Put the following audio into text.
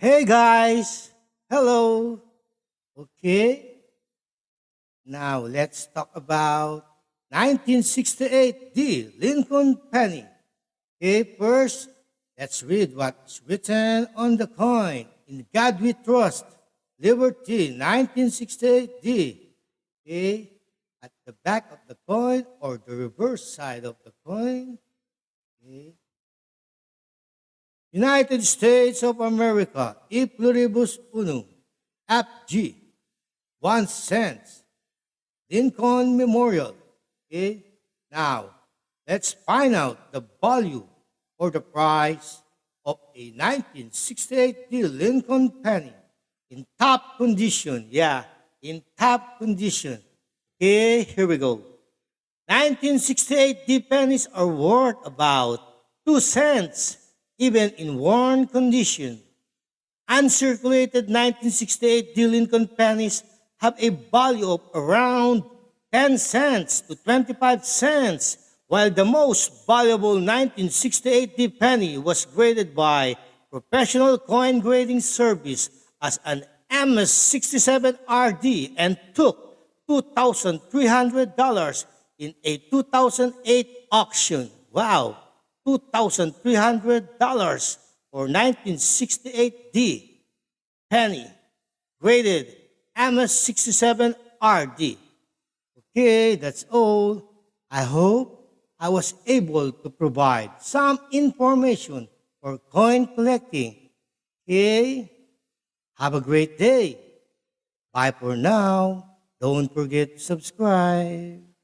Hey guys, hello. Okay, now let's talk about 1968 D. Lincoln Penny. Okay, first, let's read what's written on the coin. In God we trust, Liberty 1968 D. Okay, at the back of the coin or the reverse side of the coin. Okay. United States of America, E pluribus unum, FG, 1 cent, Lincoln Memorial. Okay, now let's find out the value or the price of a 1968 D Lincoln penny in top condition. Yeah, in top condition. Okay, here we go. 1968 D pennies are worth about 2 cents, even in worn condition. Uncirculated 1968 D Lincoln pennies have a value of around 10 cents to 25 cents, while the most valuable 1968 D penny was graded by Professional Coin Grading Service as an MS67RD and took $2,300 in a 2008 auction. Wow, $2,300 for 1968D penny graded MS67RD. Okay, that's all. I hope I was able to provide some information for coin collecting. Okay, have a great day. Bye for now. Don't forget to subscribe.